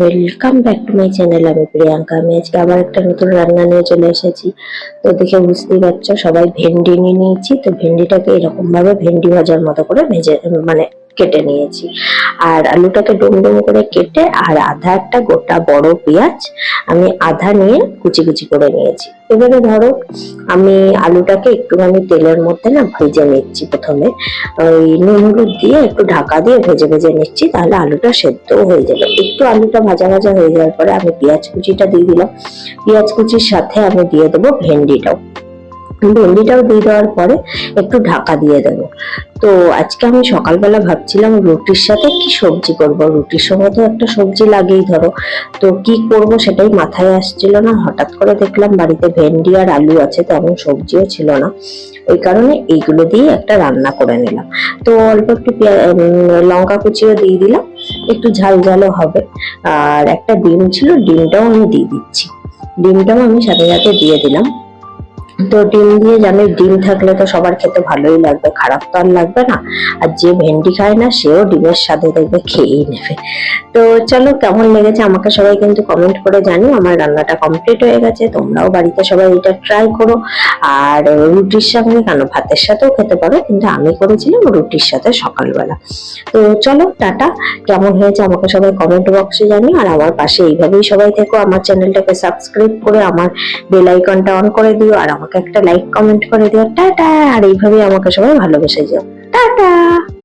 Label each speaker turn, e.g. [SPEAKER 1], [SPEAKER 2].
[SPEAKER 1] Welcome back to my channel. আমি প্রিয়াঙ্কা। আমি আজকে আবার একটা নতুন রান্না নিয়ে চলে এসেছি। তো দেখে বুঝতেই পারছো সবাই ভেন্ডি নিয়ে নিয়েছি। তো ভেন্ডিটাকে এরকম ভাবে ভেন্ডি ভাজার মতো করে ভেজে মানে কেটে নিয়েছি। আর আলুটাকে ডুম ডুম করে কেটে আর আধা একটা গোটা বড় পেঁয়াজ আমি আধা নিয়ে কুচি কুচি করে নিয়েছি। এবারে ধরো আমি আলুটাকে একটুখানি তেলের মধ্যে না ভেজে নিচ্ছি। প্রথমে ওই নুন হলুদ দিয়ে একটু ঢাকা দিয়ে ভেজে ভেজে নিচ্ছি, তাহলে আলুটা সেদ্ধও হয়ে যাবে। একটু আলুটা ভাজা ভাজা হয়ে যাওয়ার পরে আমি পেঁয়াজ কুচিটা দিয়ে দিলাম। পেঁয়াজ কুচির সাথে আমি দিয়ে দেবো ভেন্ডিটাও। ভেন্ডিটাও দিয়ে দেওয়ার পরে একটু ঢাকা দিয়ে দেবো। তো আজকে আমি সকালবেলা ভাবছিলাম রুটির সাথে কি সবজি করব। রুটির সঙ্গে তো একটা সবজি লাগেই ধরো। তো কি করব সেটাই মাথায় আসছিল না। হঠাৎ করে দেখলাম বাড়িতে ভেন্ডি আর আলু আছে, তেমন সবজিও ছিল না। ওই কারণে এইগুলো দিয়ে একটা রান্না করে নিলাম। তো অল্প একটু লঙ্কা কুচিও দিয়ে দিলাম, একটু ঝাল ঝালও হবে। আর একটা ডিম ছিল, ডিমটাও আমি দিয়ে দিচ্ছি। ডিমটাও আমি সাথে সাথে দিয়ে দিলাম। তো ডিম দিয়ে জানি, ডিম থাকলে তো সবার খেতে ভালোই লাগবে, খারাপ তো আর লাগবে না। আর যে ভেন্ডি খায় না সেও ডিমের সাথে দেখবে খেয়েই নেবে। তো চলো, কেমন লেগেছে আমাকে সবাই কিন্তু কমেন্ট করে জানিও। আমার রান্নাটা কমপ্লিট হয়ে গেছে, তোমরাও বাড়িতে সবাই এটা ট্রাই করো। আর রুটির সঙ্গে কেন, ভাতের সাথেও খেতে পারো, কিন্তু আমি করেছিলাম রুটির সাথে সকালবেলা। তো চলো টাটা। কেমন হয়েছে আমাকে সবাই কমেন্ট বক্সে জানিও। আর আমার পাশে এইভাবেই সবাই থেকো। আমার চ্যানেলটাকে সাবস্ক্রাইব করে আমার বেল আইকনটা অন করে দিও, আর আমাকে একটা লাইক কমেন্ট করে দিও। টাটা। আর এইভাবেই আমাকে সবাই ভালোবেসে যাও। টাটা।